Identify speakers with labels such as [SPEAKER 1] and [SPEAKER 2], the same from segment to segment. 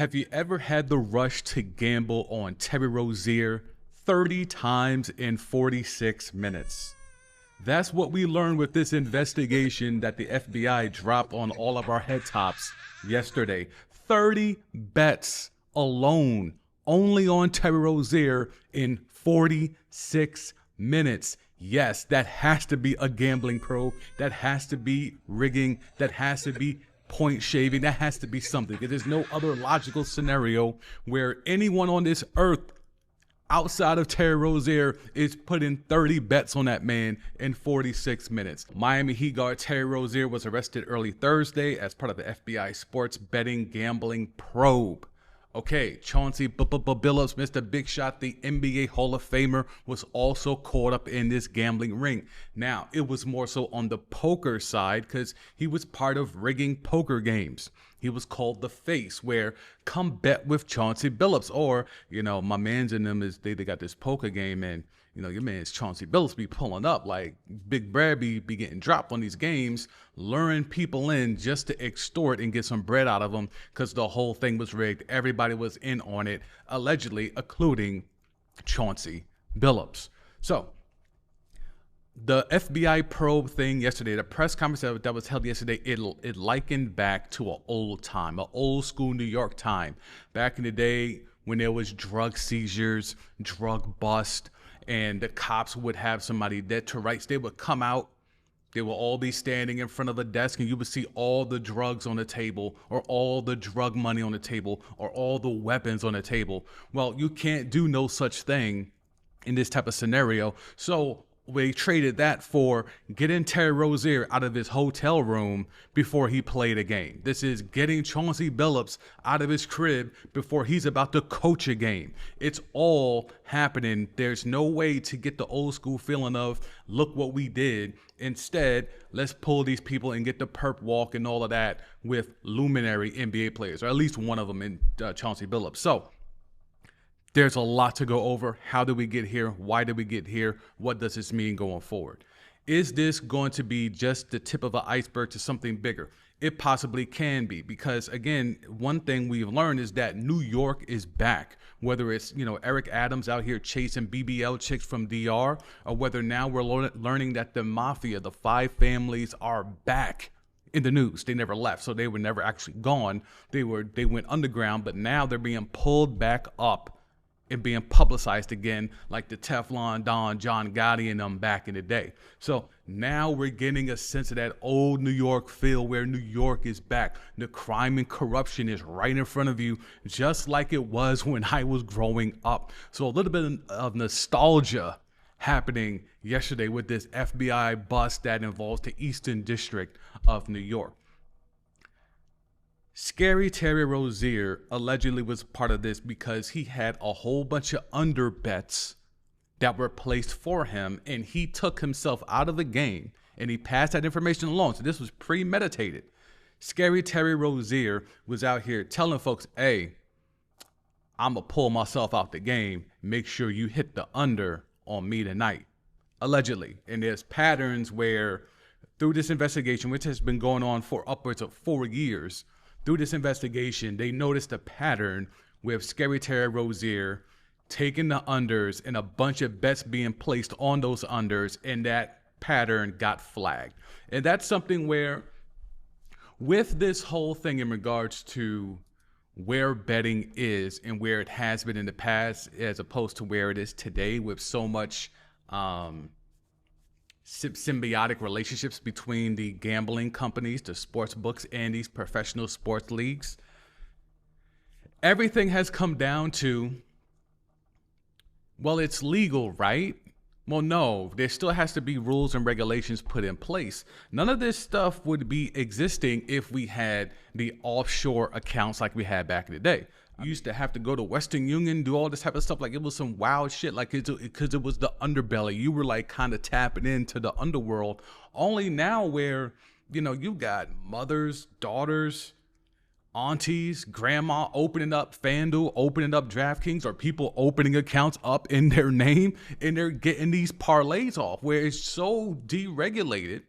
[SPEAKER 1] Have you ever had the rush to gamble on Terry Rozier 30 times in 46 minutes? That's what we learned with this investigation that the FBI dropped on all of our head tops yesterday. 30 bets alone, only on Terry Rozier in 46 minutes. Yes, that has to be a gambling probe. That has to be rigging. That has to be point shaving. That has to be something. There's no other logical scenario where anyone on this earth outside of Terry Rozier is putting 30 bets on that man in 46 minutes. Miami Heat guard Terry Rozier was arrested early Thursday as part of the FBI sports betting gambling probe. Okay, Chauncey Billups, Mr. Big Shot, the NBA Hall of Famer, was also caught up in this gambling ring. Now, it was more so on the poker side because he was part of rigging poker games. He was called the face, where come bet with Chauncey Billups. Or, my man's in them is they got this poker game and, your man's Chauncey Billups be pulling up like Big Brad be getting dropped on these games, luring people in just to extort and get some bread out of them because the whole thing was rigged. Everybody was in on it, allegedly, including Chauncey Billups. So, the FBI probe thing yesterday, the press conference that was held yesterday, it likened back to an old time, an old school New York time. Back in the day when there was drug seizures, drug bust, and the cops would have somebody dead to rights. They would come out. They will all be standing in front of a desk, and you would see all the drugs on the table, or all the drug money on the table, or all the weapons on the table. Well, you can't do no such thing in this type of scenario. So we traded that for getting Terry Rozier out of his hotel room before he played a game. This is getting Chauncey Billups out of his crib before he's about to coach a game. It's all happening. There's no way to get the old school feeling of, look what we did. Instead, let's pull these people and get the perp walk and all of that with luminary NBA players, or at least one of them in Chauncey Billups. So, there's a lot to go over. How did we get here? Why did we get here? What does this mean going forward? Is this going to be just the tip of an iceberg to something bigger? It possibly can be, because again, one thing we've learned is that New York is back. Whether it's, Eric Adams out here chasing BBL chicks from DR, or whether now we're learning that the mafia, the five families, are back in the news. They never left, so they were never actually gone. They went underground, but now they're being pulled back up and being publicized again, like the Teflon Don, John Gotti and them back in the day. So now we're getting a sense of that old New York feel where New York is back. The crime and corruption is right in front of you, just like it was when I was growing up. So a little bit of nostalgia happening yesterday with this FBI bust that involves the Eastern District of New York. Scary Terry Rozier allegedly was part of this because he had a whole bunch of under bets that were placed for him, and he took himself out of the game and he passed that information along. So this was premeditated. Scary Terry Rozier was out here telling folks, hey, I'm going to pull myself out the game. Make sure you hit the under on me tonight, allegedly. And there's patterns where through this investigation, which has been going on for upwards of 4 years, through this investigation, they noticed a pattern with Scary Terry Rozier taking the unders and a bunch of bets being placed on those unders, and that pattern got flagged. And that's something where, with this whole thing in regards to where betting is and where it has been in the past as opposed to where it is today, with so much symbiotic relationships between the gambling companies, the sports books, and these professional sports leagues, everything has come down to, well, it's legal, right? Well, no, there still has to be rules and regulations put in place. None of this stuff would be existing if we had the offshore accounts like we had back in the day. You used to have to go to Western Union, do all this type of stuff. Like, it was some wild shit, like, because it was the underbelly. You were like kind of tapping into the underworld. Only now where, you got mothers, daughters, aunties, grandma opening up FanDuel, opening up DraftKings, or people opening accounts up in their name, and they're getting these parlays off, where it's so deregulated.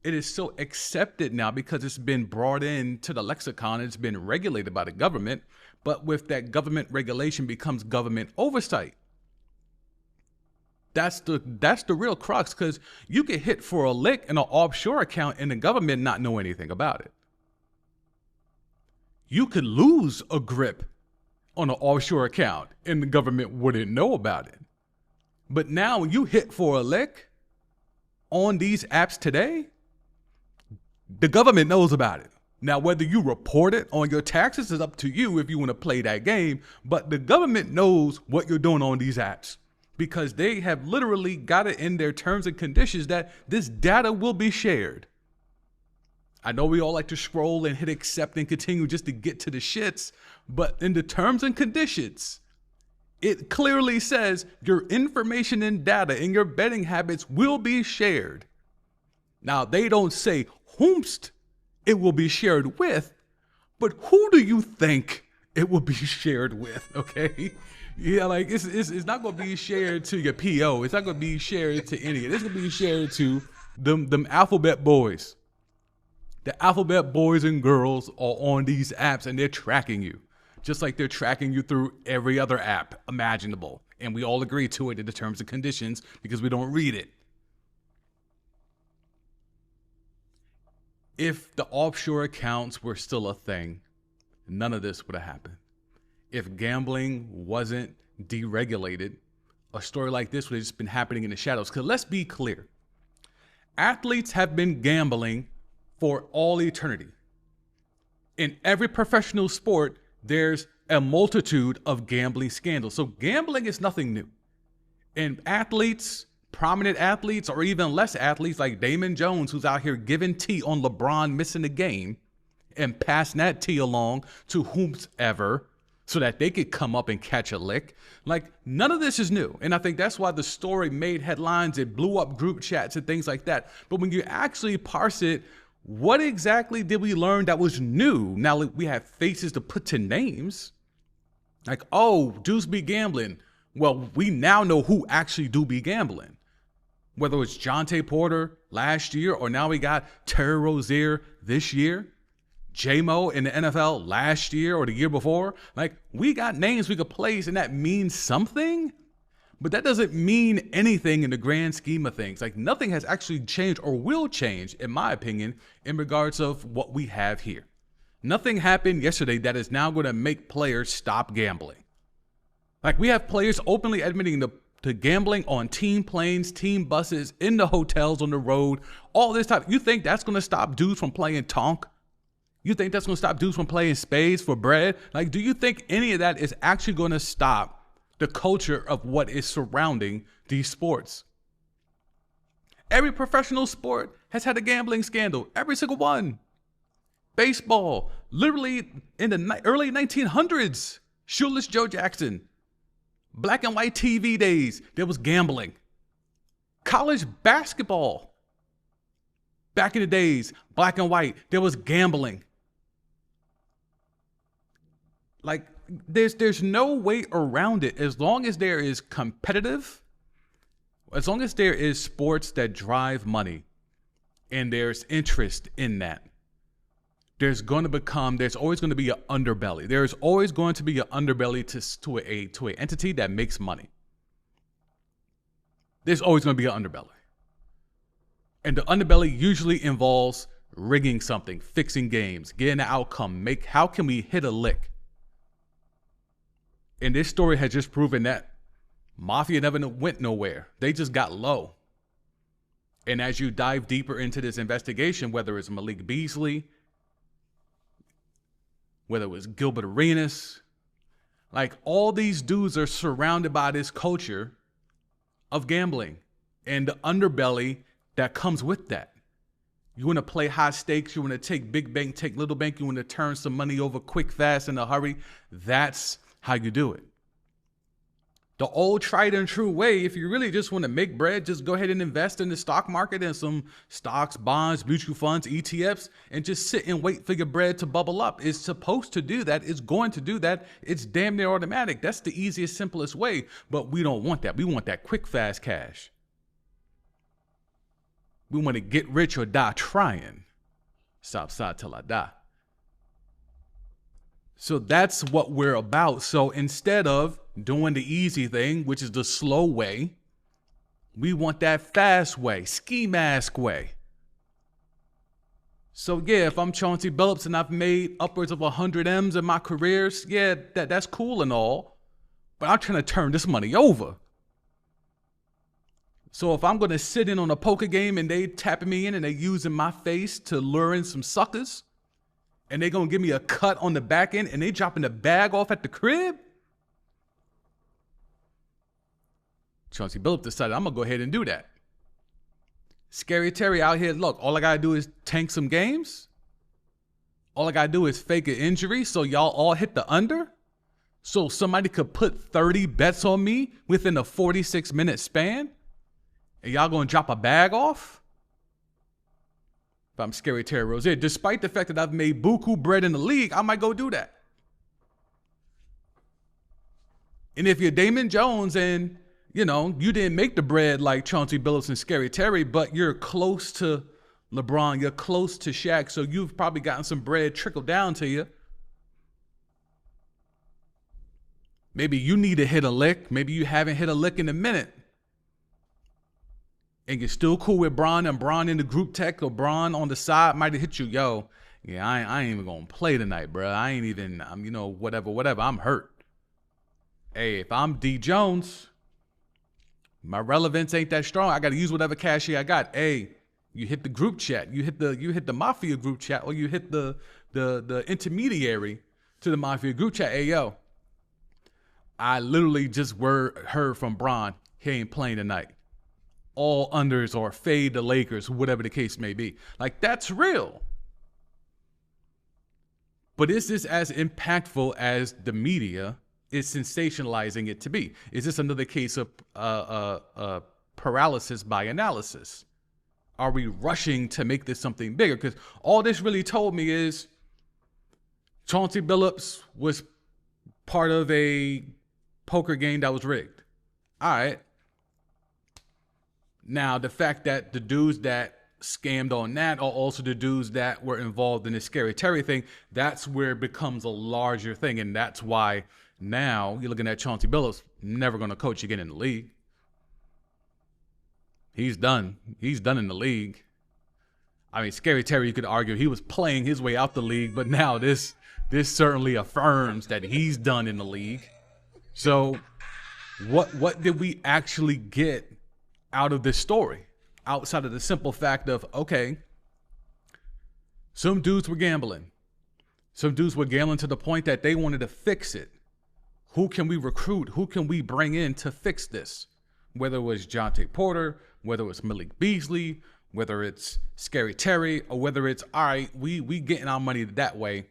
[SPEAKER 1] It is so accepted now because it's been brought into the lexicon. It's been regulated by the government. But with that government regulation becomes government oversight. That's the real crux, because you get hit for a lick in an offshore account and the government not know anything about it. You could lose a grip on an offshore account and the government wouldn't know about it. But now when you hit for a lick on these apps today, the government knows about it. Now, whether you report it on your taxes is up to you if you want to play that game, but the government knows what you're doing on these apps because they have literally got it in their terms and conditions that this data will be shared. I know we all like to scroll and hit accept and continue just to get to the shits, but in the terms and conditions, it clearly says your information and data and your betting habits will be shared. Now, they don't say whomst it will be shared with, but who do you think it will be shared with, okay? Yeah, like it's not going to be shared to your PO. It's not going to be shared to any. It's going to be shared to them alphabet boys. The alphabet boys and girls are on these apps and they're tracking you, just like they're tracking you through every other app imaginable. And we all agree to it in the terms and conditions because we don't read it. If the offshore accounts were still a thing, none of this would have happened. If gambling wasn't deregulated, a story like this would have just been happening in the shadows. Because let's be clear, athletes have been gambling for all eternity. In every professional sport, there's a multitude of gambling scandals. So gambling is nothing new. And athletes, prominent athletes, or even less athletes like Damon Jones, who's out here giving tea on LeBron missing the game and passing that tea along to whomsoever so that they could come up and catch a lick. Like, none of this is new. And I think that's why the story made headlines. It blew up group chats and things like that. But when you actually parse it, what exactly did we learn that was new? Now we have faces to put to names. Like, oh, dudes be gambling. Well, we now know who actually do be gambling. Whether it's Jonte Porter last year or now we got Terry Rozier this year, J-Mo in the NFL last year or the year before. Like, we got names we could place and that means something, but that doesn't mean anything in the grand scheme of things. Like, nothing has actually changed or will change, in my opinion, in regards of what we have here. Nothing happened yesterday that is now going to make players stop gambling. Like, we have players openly admitting to gambling on team planes, team buses, in the hotels, on the road, all this type. You think that's going to stop dudes from playing tonk? You think that's going to stop dudes from playing spades for bread? Like, do you think any of that is actually going to stop the culture of what is surrounding these sports? Every professional sport has had a gambling scandal. Every single one. Baseball, literally in the early 1900s, shoeless Joe Jackson. Black and white TV days, there was gambling. College basketball, back in the days, black and white, there was gambling. Like, there's no way around it. As long as there is competitive, as long as there is sports that drive money and there's interest in that, there's always going to be an underbelly. There's always going to be an underbelly to an entity that makes money. There's always going to be an underbelly. And the underbelly usually involves rigging something, fixing games, getting an outcome, how can we hit a lick? And this story has just proven that Mafia never went nowhere. They just got low. And as you dive deeper into this investigation, whether it's Malik Beasley, whether it was Gilbert Arenas, like, all these dudes are surrounded by this culture of gambling and the underbelly that comes with that. You want to play high stakes, you want to take big bank, take little bank, you want to turn some money over quick, fast, in a hurry. That's how you do it. The old tried and true way, if you really just want to make bread, just go ahead and invest in the stock market and some stocks, bonds, mutual funds, ETFs, and just sit and wait for your bread to bubble up. It's supposed to do that. It's going to do that. It's damn near automatic. That's the easiest, simplest way, but we don't want that. We want that quick, fast cash. We want to get rich or die trying. Southside till I die. So that's what we're about. So instead of doing the easy thing, which is the slow way, we want that fast way, ski mask way. So yeah, if I'm Chauncey Billups and I've made upwards of 100 M's in my careers, yeah, that's cool and all, but I'm trying to turn this money over. So if I'm going to sit in on a poker game and they tapping me in and they using my face to lure in some suckers, and they going to give me a cut on the back end and they dropping the bag off at the crib, Chauncey Billups decided I'm going to go ahead and do that. Scary Terry out here, look, all I got to do is tank some games. All I got to do is fake an injury so y'all all hit the under. So somebody could put 30 bets on me within a 46-minute span. And y'all going to drop a bag off? If I'm Scary Terry Rozier, despite the fact that I've made buku bread in the league, I might go do that. And if you're Damon Jones and, you know, you didn't make the bread like Chauncey Billups and Scary Terry, but you're close to LeBron, you're close to Shaq, so you've probably gotten some bread trickled down to you. Maybe you need to hit a lick. Maybe you haven't hit a lick in a minute. And you're still cool with Bron, and Bron in the group text or Bron on the side might have hit you. Yo, yeah, I ain't even going to play tonight, bro. I'm, you know, whatever. I'm hurt. Hey, if I'm D Jones, my relevance ain't that strong. I got to use whatever cachet I got. Hey, you hit the group chat. You hit the Mafia group chat, or you hit the intermediary to the Mafia group chat. Hey, yo, I literally just heard from Bron. He ain't playing tonight. All unders or fade the Lakers, whatever the case may be. Like, that's real. But is this as impactful as the media is sensationalizing it to be? Is this another case of paralysis by analysis? Are we rushing to make this something bigger? Because all this really told me is Chauncey Billups was part of a poker game that was rigged. All right. Now, the fact that the dudes that scammed on that are also the dudes that were involved in this Scary Terry thing, that's where it becomes a larger thing. And that's why now you're looking at Chauncey Billups, never going to coach again in the league. He's done. He's done in the league. I mean, Scary Terry, you could argue he was playing his way out the league, but now this certainly affirms that he's done in the league. So what did we actually get out of this story, outside of the simple fact of, okay, some dudes were gambling. Some dudes were gambling to the point that they wanted to fix it. Who can we recruit? Who can we bring in to fix this? Whether it was Jonte Porter, whether it was Malik Beasley, whether it's Scary Terry, or whether it's, all right, we getting our money that way.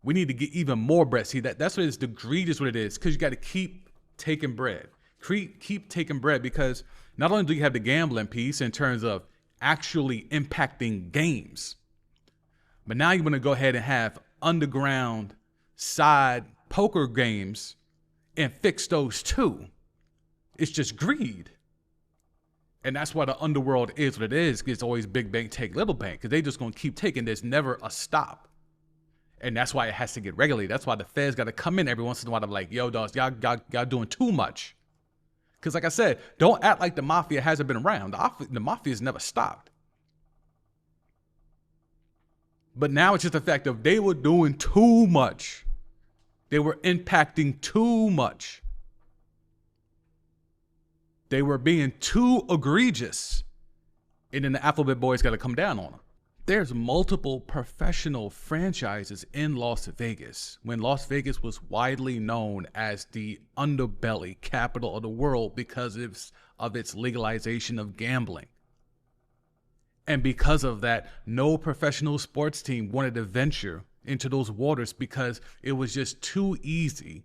[SPEAKER 1] We need to get even more bread. See, that's what it's egregious what it is, because you got to keep taking bread. Keep taking bread, because not only do you have the gambling piece in terms of actually impacting games, but now you want to go ahead and have underground side poker games and fix those too. It's just greed. And that's why the underworld is what it is. It's always big bank take little bank, because they just going to keep taking. There's never a stop. And that's why it has to get regulated. That's why the feds got to come in every once in a while. I'm like, yo, dogs, y'all doing too much. Because like I said, don't act like the mafia hasn't been around. The mafia has never stopped. But now it's just the fact of they were doing too much. They were impacting too much. They were being too egregious. And then the Alphabet Boys got to come down on them. There's multiple professional franchises in Las Vegas, when Las Vegas was widely known as the underbelly capital of the world because of its legalization of gambling. And because of that, no professional sports team wanted to venture into those waters because it was just too easy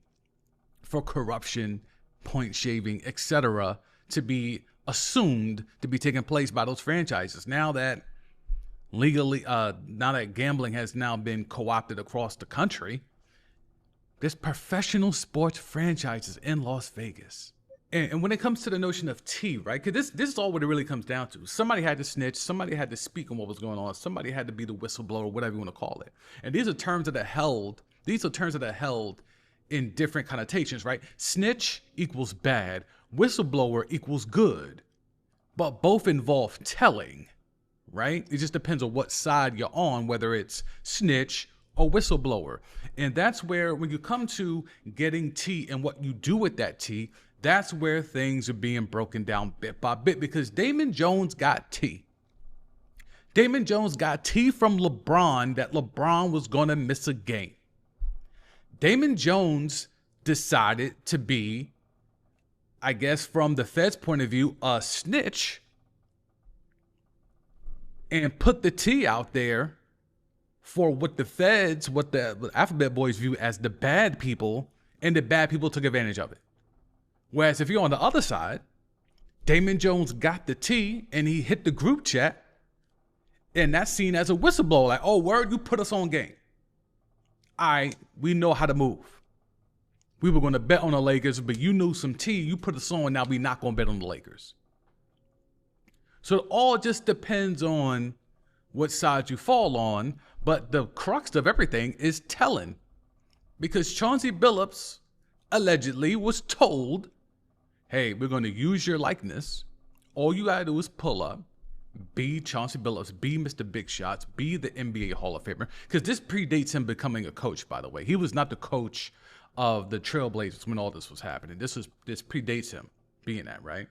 [SPEAKER 1] for corruption, point shaving, etc. to be assumed to be taking place by those franchises. Now that gambling has now been co-opted across the country, there's professional sports franchises in Las Vegas. And when it comes to the notion of tea, right? Because this is all what it really comes down to. Somebody had to snitch. Somebody had to speak on what was going on. Somebody had to be the whistleblower, whatever you want to call it. And these are terms that are held. These are terms that are held in different connotations, right? Snitch equals bad. Whistleblower equals good. But both involve telling, right? It just depends on what side you're on, whether it's snitch or whistleblower. And that's where, when you come to getting tea and what you do with that tea, that's where things are being broken down bit by bit, because Damon Jones got tea. Damon Jones got tea from LeBron that LeBron was going to miss a game. Damon Jones decided to be, I guess from the Fed's point of view, a snitch, and put the tea out there for what the Feds, what the Alphabet Boys view as the bad people, and the bad people took advantage of it. Whereas if you're on the other side, Damon Jones got the tea and he hit the group chat, and that's seen as a whistleblower. Like, oh, word, you put us on game. We know how to move. We were going to bet on the Lakers, but you knew some tea. You put us on. Now we're not going to bet on the Lakers. So it all just depends on what side you fall on. But the crux of everything is telling. Because Chauncey Billups allegedly was told, hey, we're going to use your likeness. All you got to do is pull up, be Chauncey Billups, be Mr. Big Shots, be the NBA Hall of Famer. Because this predates him becoming a coach, by the way. He was not the coach of the Trailblazers when all this was happening. This predates him being that, right?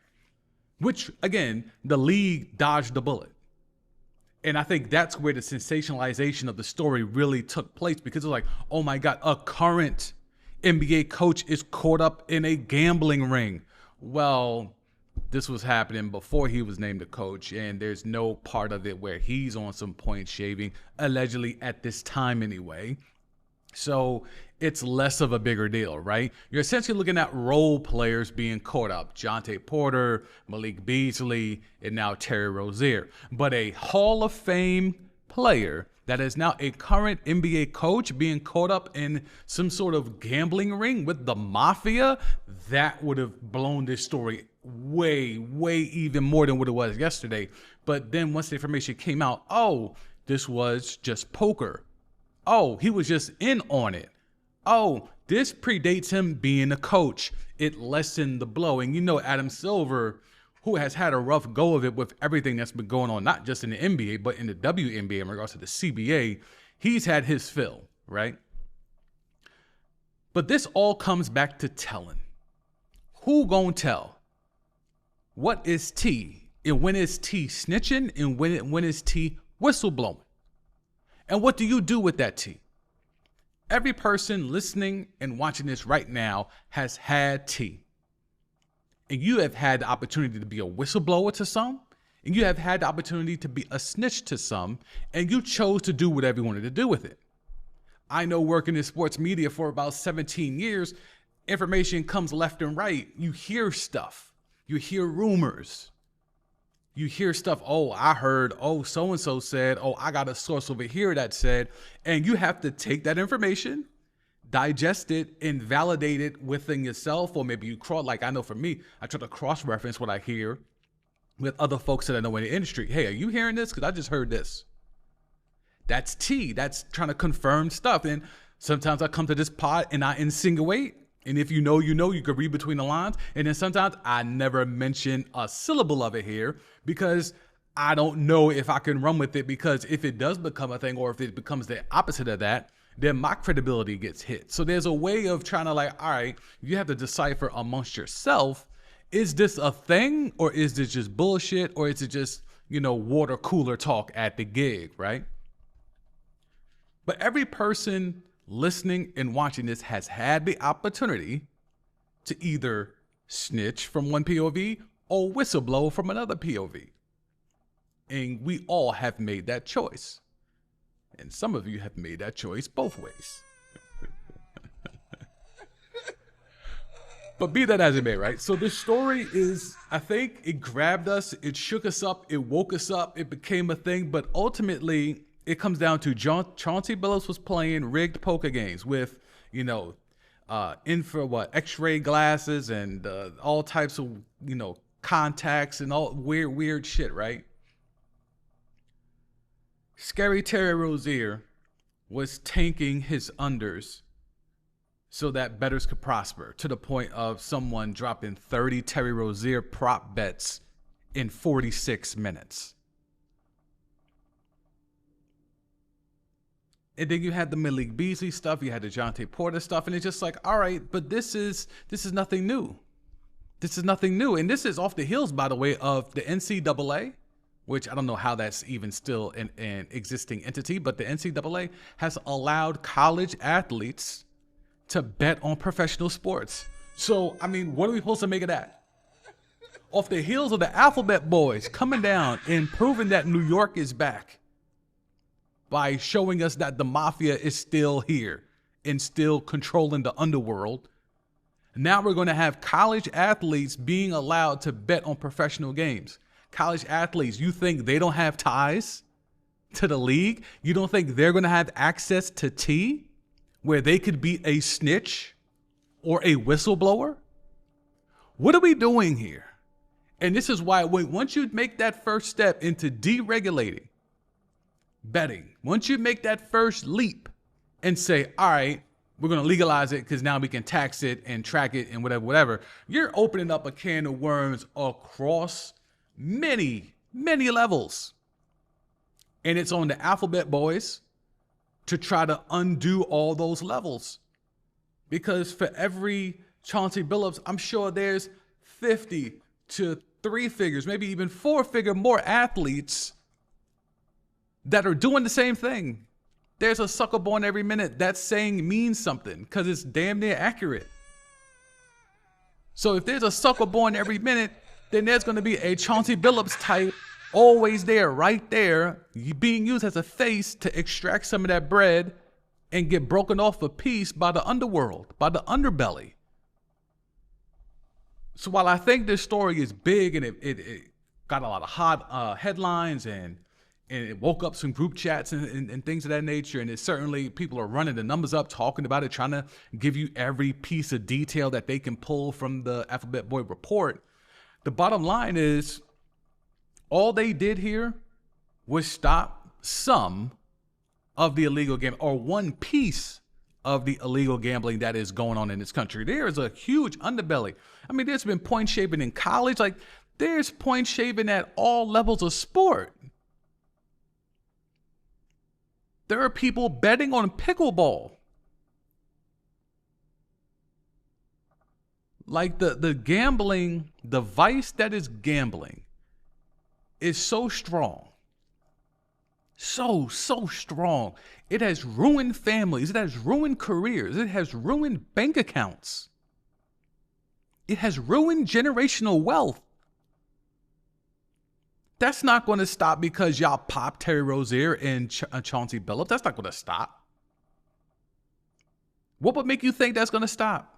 [SPEAKER 1] Which, again, the league dodged the bullet. And I think that's where the sensationalization of the story really took place, because it's like, oh my God, a current NBA coach is caught up in a gambling ring. Well, this was happening before he was named a coach, and there's no part of it where he's on some point shaving, allegedly at this time anyway. So it's less of a bigger deal, right? You're essentially looking at role players being caught up. Jonte Porter, Malik Beasley, and now Terry Rozier. But a Hall of Fame player that is now a current NBA coach being caught up in some sort of gambling ring with the mafia, that would have blown this story way, way even more than what it was yesterday. But then once the information came out, oh, this was just poker. Oh, he was just in on it. Oh, this predates him being a coach. It lessened the blow. And you know, Adam Silver, who has had a rough go of it with everything that's been going on, not just in the NBA, but in the WNBA in regards to the CBA, he's had his fill, right? But this all comes back to telling. Who gonna tell? What is tea? And when is tea snitching? And when is tea whistleblowing? And what do you do with that tea? Every person listening and watching this right now has had tea. And you have had the opportunity to be a whistleblower to some, and you have had the opportunity to be a snitch to some, and you chose to do whatever you wanted to do with it. I know, working in sports media for about 17 years, information comes left and right. You hear stuff. You hear rumors. You hear stuff, oh, I heard, oh, so-and-so said, oh, I got a source over here that said, and you have to take that information, digest it, and validate it within yourself, or maybe you like I know for me, I try to cross-reference what I hear with other folks that I know in the industry. Hey, are you hearing this? Because I just heard this. That's tea. That's trying to confirm stuff. And sometimes I come to this pod and I insinuate. And if you know, you can read between the lines. And then sometimes I never mention a syllable of it here because I don't know if I can run with it, because if it does become a thing, or if it becomes the opposite of that, then my credibility gets hit. So there's a way of trying to, like, all right, you have to decipher amongst yourself, is this a thing, or is this just bullshit, or is it just, water cooler talk at the gig, right? But every person listening and watching this has had the opportunity to either snitch from one POV or whistleblow from another POV. And we all have made that choice. And some of you have made that choice both ways. But be that as it may, right? So this story is, I think it grabbed us, it shook us up, it woke us up, it became a thing, but ultimately it comes down to Chauncey Billups was playing rigged poker games with, X-ray glasses and all types of, contacts and all weird shit, right? Scary Terry Rozier was tanking his unders so that bettors could prosper, to the point of someone dropping 30 Terry Rozier prop bets in 46 minutes. And then you had the Malik Beasley stuff, you had the Jonte Porter stuff, and it's just like, all right, but this is nothing new. This is nothing new. And this is off the heels, by the way, of the NCAA, which I don't know how that's even still an existing entity, but the NCAA has allowed college athletes to bet on professional sports. So, I mean, what are we supposed to make of that? Off the heels of the Alphabet Boys coming down and proving that New York is back by showing us that the mafia is still here and still controlling the underworld. Now we're going to have college athletes being allowed to bet on professional games. College athletes, you think they don't have ties to the league? You don't think they're going to have access to tea where they could be a snitch or a whistleblower? What are we doing here? And this is why once you make that first step into deregulating betting, once you make that first leap and say, all right, we're going to legalize it because now we can tax it and track it and whatever, you're opening up a can of worms across many levels. And it's on the Alphabet Boys to try to undo all those levels. Because for every Chauncey Billups, I'm sure there's 50 to 3 figures, maybe even 4-figure more athletes that are doing the same thing. There's a sucker born every minute. That saying means something because it's damn near accurate. So if there's a sucker born every minute, then there's going to be a Chauncey Billups type always there, right there, being used as a face to extract some of that bread and get broken off a piece by the underworld, by the underbelly. So while I think this story is big and it got a lot of hot headlines and it woke up some group chats and things of that nature, and it certainly people are running the numbers up, talking about it, trying to give you every piece of detail that they can pull from the Alphabet Boy report. The bottom line is, all they did here was stop some of the illegal gambling, or one piece of the illegal gambling that is going on in this country. There is a huge underbelly. I mean, there's been point shaving in college. Like, there's point shaving at all levels of sport. There are people betting on pickleball. Like the gambling, the vice that is gambling is so strong. So strong. It has ruined families. It has ruined careers. It has ruined bank accounts. It has ruined generational wealth. That's not going to stop because y'all pop Terry Rozier and Chauncey Billups. That's not going to stop. What would make you think that's going to stop?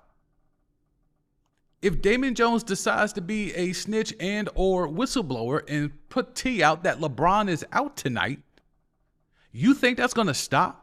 [SPEAKER 1] If Damon Jones decides to be a snitch and or whistleblower and put tea out that LeBron is out tonight, you think that's going to stop?